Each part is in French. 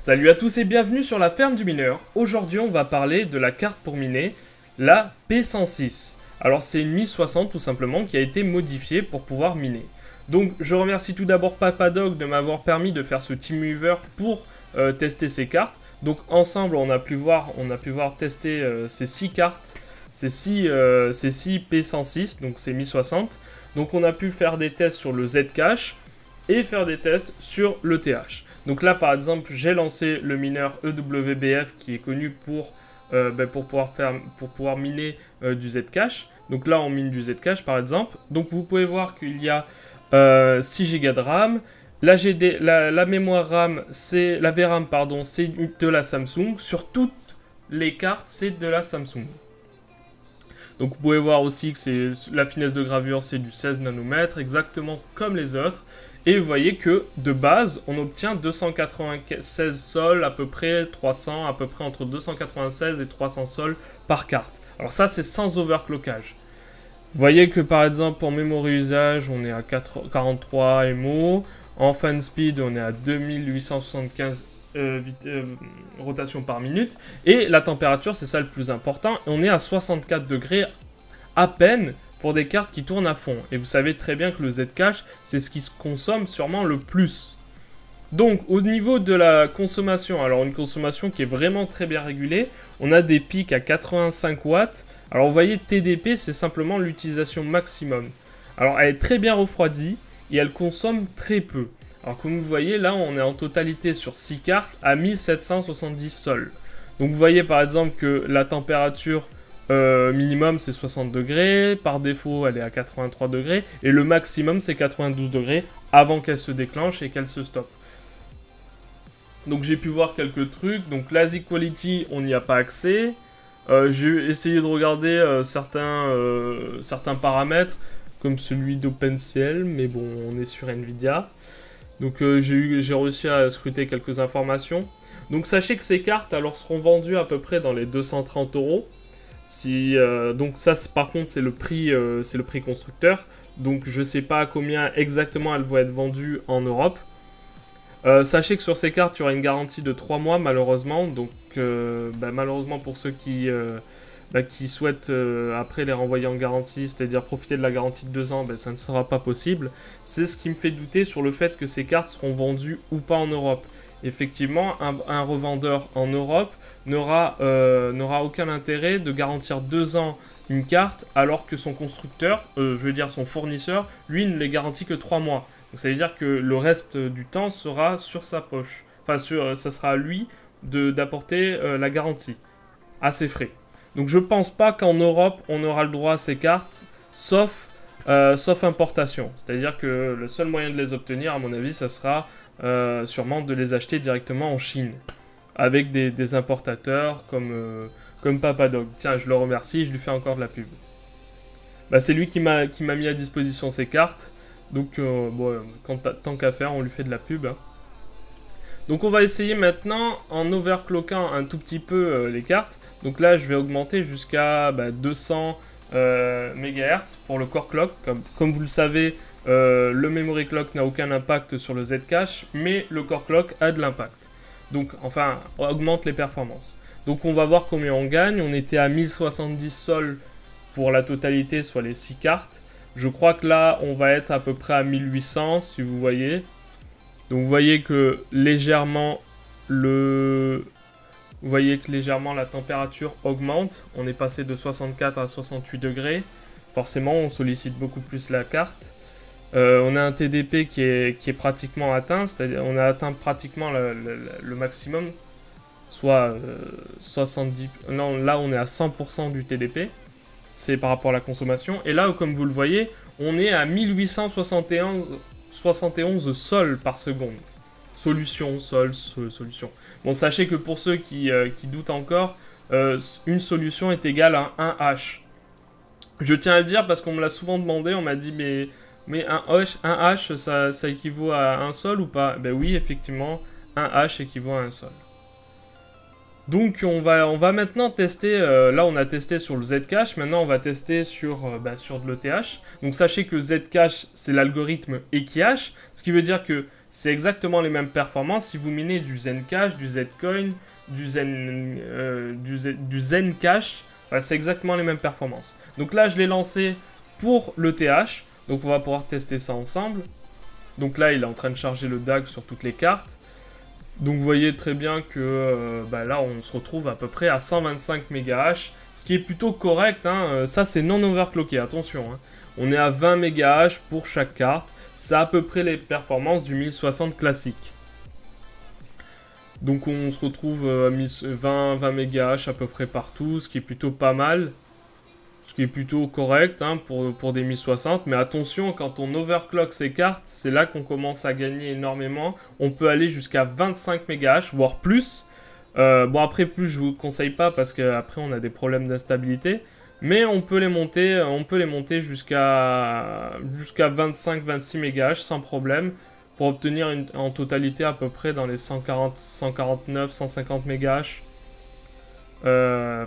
Salut à tous et bienvenue sur la ferme du mineur. Aujourd'hui on va parler de la carte pour miner, la P106. Alors c'est une 1060 tout simplement qui a été modifiée pour pouvoir miner. Donc je remercie tout d'abord Papadog de m'avoir permis de faire ce TeamWeaver pour tester ces cartes. Donc ensemble on a pu voir tester ces 6 cartes, ces 6 P106, donc c'est 1060. Donc on a pu faire des tests sur le Zcash et faire des tests sur le TH. Donc là, par exemple, j'ai lancé le mineur EWBF qui est connu pour pouvoir miner du Zcash. Donc là, on mine du Zcash, par exemple. Donc vous pouvez voir qu'il y a 6 Go de RAM. La mémoire RAM, la VRAM, pardon, c'est de la Samsung. Sur toutes les cartes, c'est de la Samsung. Donc vous pouvez voir aussi que la finesse de gravure, c'est du 16 nanomètres, exactement comme les autres. Et vous voyez que de base, on obtient 296 sols, à peu près 300, à peu près entre 296 et 300 sols par carte. Alors ça, c'est sans overclockage. Vous voyez que par exemple, en memory usage, on est à 43 MO. En fan speed, on est à 2875 rotations par minute. Et la température, c'est ça le plus important. On est à 64 degrés à peine pour des cartes qui tournent à fond. Et vous savez très bien que le Zcash, c'est ce qui se consomme sûrement le plus. Donc, au niveau de la consommation, alors une consommation qui est vraiment très bien régulée, on a des pics à 85 watts. Alors, vous voyez, TDP, c'est simplement l'utilisation maximum. Alors, elle est très bien refroidie et elle consomme très peu. Alors, comme vous voyez, là, on est en totalité sur 6 cartes à 1770 sols. Donc, vous voyez par exemple que la température minimum c'est 60 degrés, par défaut elle est à 83 degrés, et le maximum c'est 92 degrés avant qu'elle se déclenche et qu'elle se stoppe. Donc j'ai pu voir quelques trucs, donc l'ASIC Quality on n'y a pas accès, j'ai essayé de regarder certains paramètres, comme celui d'OpenCL, mais bon on est sur Nvidia, donc j'ai réussi à scruter quelques informations. Donc sachez que ces cartes alors seront vendues à peu près dans les 230 €. Donc ça par contre c'est le prix constructeur, donc je sais pas à combien exactement elles vont être vendues en Europe. Sachez que sur ces cartes il y aura une garantie de 3 mois malheureusement, donc malheureusement pour ceux qui souhaitent après les renvoyer en garantie, c'est-à-dire profiter de la garantie de 2 ans, ça ne sera pas possible. C'est ce qui me fait douter sur le fait que ces cartes seront vendues ou pas en Europe. Effectivement, un revendeur en Europe n'aura aucun intérêt de garantir 2 ans une carte alors que son constructeur, son fournisseur, lui ne les garantit que 3 mois. Donc ça veut dire que le reste du temps sera sur sa poche. Enfin, ça sera à lui d'apporter la garantie à ses frais. Donc je pense pas qu'en Europe on aura le droit à ces cartes, sauf importation. C'est-à-dire que le seul moyen de les obtenir, à mon avis, ça sera sûrement de les acheter directement en Chine, avec des importateurs comme Papadog. Tiens, je le remercie, je lui fais encore de la pub. C'est lui qui m'a mis à disposition ces cartes, donc tant qu'à faire, on lui fait de la pub. Hein. Donc on va essayer maintenant en overclockant un tout petit peu les cartes. Donc là, je vais augmenter jusqu'à 200 MHz pour le core clock. Comme vous le savez, le memory clock n'a aucun impact sur le Zcash, mais le core clock a de l'impact. Donc, enfin, on augmente les performances. Donc, on va voir combien on gagne. On était à 1070 sols pour la totalité, soit les 6 cartes. Je crois que là, on va être à peu près à 1800, si vous voyez. Donc, vous voyez que légèrement, la température augmente. On est passé de 64 à 68 degrés. Forcément, on sollicite beaucoup plus la carte. On a un TDP qui est pratiquement atteint, c'est-à-dire on a atteint pratiquement le maximum, soit 70... Non, là on est à 100% du TDP, c'est par rapport à la consommation. Et là, comme vous le voyez, on est à 1871 sols par seconde. Solution. Bon, sachez que pour ceux qui doutent encore, une solution est égale à 1 H. Je tiens à le dire parce qu'on me l'a souvent demandé, on m'a dit mais un H, ça équivaut à un sol ou pas? Ben oui, effectivement, un H équivaut à un sol. Donc on va maintenant tester, là on a testé sur le Zcash, maintenant on va tester sur de l'ETH. Donc sachez que Zcash c'est l'algorithme Equihash, ce qui veut dire que c'est exactement les mêmes performances si vous minez du Zencash, du Zcoin, du Zencash. Enfin, c'est exactement les mêmes performances. Donc là, je l'ai lancé pour l'ETH. Donc on va pouvoir tester ça ensemble. Donc là, il est en train de charger le DAG sur toutes les cartes. Donc vous voyez très bien que là, on se retrouve à peu près à 125 MHz. Ce qui est plutôt correct. Hein. Ça, c'est non overclocké, attention. Hein. On est à 20 MHz pour chaque carte. C'est à peu près les performances du 1060 classique. Donc on se retrouve à 20 MHz à peu près partout, ce qui est plutôt pas mal. Ce qui est plutôt correct hein, pour des 1060. Mais attention, quand on overclock ces cartes, c'est là qu'on commence à gagner énormément. On peut aller jusqu'à 25 MHz, voire plus. Bon après plus je vous conseille pas parce qu'après on a des problèmes d'instabilité. Mais on peut les monter jusqu'à 25-26 MHz sans problème. Pour obtenir en totalité à peu près dans les 140, 149, 150 MHz.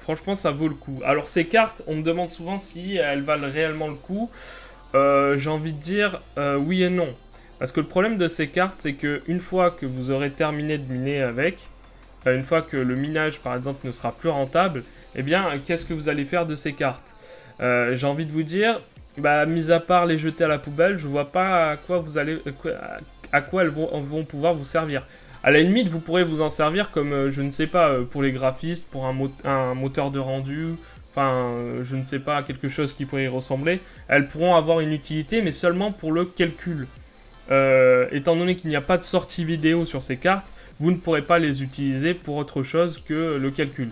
Franchement ça vaut le coup. Alors ces cartes, on me demande souvent si elles valent réellement le coup. J'ai envie de dire oui et non. Parce que le problème de ces cartes, c'est que une fois que vous aurez terminé de miner avec, une fois que le minage par exemple ne sera plus rentable, eh bien qu'est-ce que vous allez faire de ces cartes? J'ai envie de vous dire, mis à part les jeter à la poubelle, je vois pas à quoi elles vont pouvoir vous servir. À la limite, vous pourrez vous en servir comme, je ne sais pas, pour les graphistes, pour un moteur de rendu, enfin, je ne sais pas, quelque chose qui pourrait y ressembler. Elles pourront avoir une utilité, mais seulement pour le calcul. Étant donné qu'il n'y a pas de sortie vidéo sur ces cartes, vous ne pourrez pas les utiliser pour autre chose que le calcul.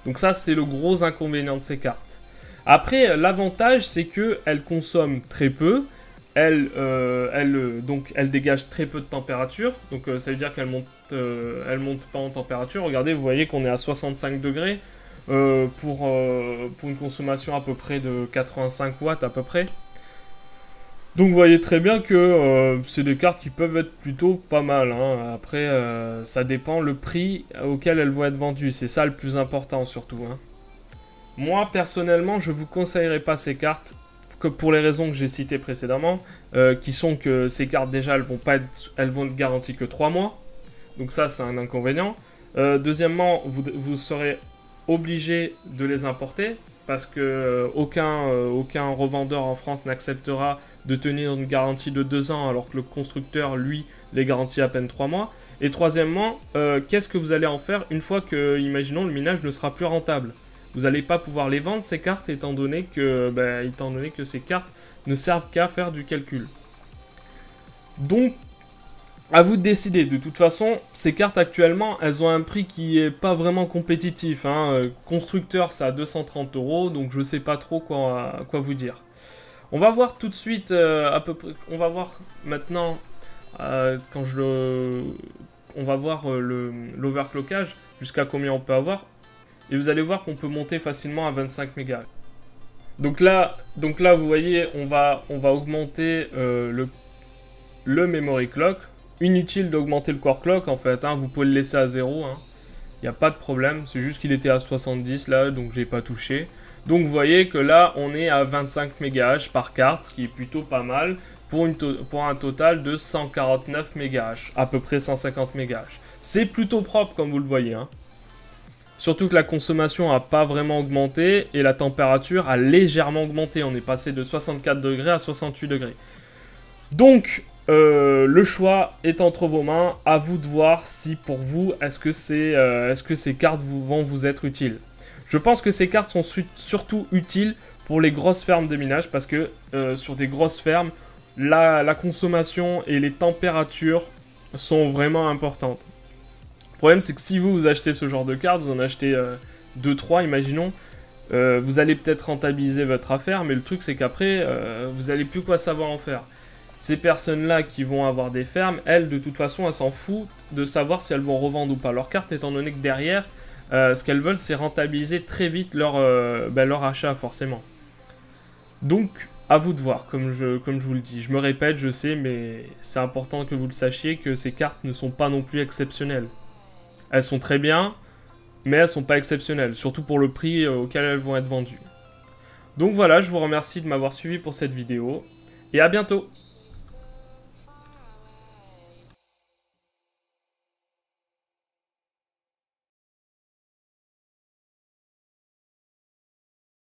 Donc ça, c'est le gros inconvénient de ces cartes. Après, l'avantage, c'est qu'elles consomment très peu. Elle dégage très peu de température, donc ça veut dire qu'elle monte pas en température. Regardez, vous voyez qu'on est à 65 degrés pour une consommation à peu près de 85 watts à peu près. Donc vous voyez très bien que c'est des cartes qui peuvent être plutôt pas mal. Hein. Après, ça dépend le prix auquel elles vont être vendues. C'est ça le plus important surtout. Hein. Moi, personnellement, je ne vous conseillerais pas ces cartes que pour les raisons que j'ai citées précédemment, qui sont que ces cartes déjà, elles vont être garanties que 3 mois. Donc ça, c'est un inconvénient. Deuxièmement, vous serez obligé de les importer parce que aucun revendeur en France n'acceptera de tenir une garantie de 2 ans alors que le constructeur, lui, les garantit à peine 3 mois. Et troisièmement, qu'est-ce que vous allez en faire une fois que, imaginons, le minage ne sera plus rentable? Vous n'allez pas pouvoir les vendre ces cartes étant donné que ces cartes ne servent qu'à faire du calcul. Donc, à vous de décider. De toute façon, ces cartes actuellement, elles ont un prix qui est pas vraiment compétitif. Hein. Constructeur, c'est à 230 €, donc je sais pas trop quoi vous dire. On va voir tout de suite, à peu près. On va voir maintenant on va voir l'overclockage jusqu'à combien on peut avoir. Et vous allez voir qu'on peut monter facilement à 25 MHz. Donc là, vous voyez, on va augmenter le memory clock. Inutile d'augmenter le core clock en fait, hein, vous pouvez le laisser à 0. Il n'y a pas de problème, c'est juste qu'il était à 70 là, donc j'ai pas touché. Donc vous voyez que là, on est à 25 MHz par carte, ce qui est plutôt pas mal, pour un total de 149 MHz, à peu près 150 MHz. C'est plutôt propre comme vous le voyez. Hein. Surtout que la consommation n'a pas vraiment augmenté et la température a légèrement augmenté. On est passé de 64 degrés à 68 degrés. Donc, le choix est entre vos mains. À vous de voir si pour vous, est-ce que ces cartes vont vous être utiles. Je pense que ces cartes sont surtout utiles pour les grosses fermes de minage parce que sur des grosses fermes, la consommation et les températures sont vraiment importantes. Le problème, c'est que si vous achetez ce genre de cartes, vous en achetez 2-3, imaginons, vous allez peut-être rentabiliser votre affaire, mais le truc, c'est qu'après, vous n'allez plus quoi savoir en faire. Ces personnes-là qui vont avoir des fermes, elles, de toute façon, elles s'en foutent de savoir si elles vont revendre ou pas leur carte, étant donné que derrière, ce qu'elles veulent, c'est rentabiliser très vite leur achat, forcément. Donc, à vous de voir, comme je vous le dis. Je me répète, je sais, mais c'est important que vous le sachiez, que ces cartes ne sont pas non plus exceptionnelles. Elles sont très bien, mais elles ne sont pas exceptionnelles, surtout pour le prix auquel elles vont être vendues. Donc voilà, je vous remercie de m'avoir suivi pour cette vidéo, et à bientôt!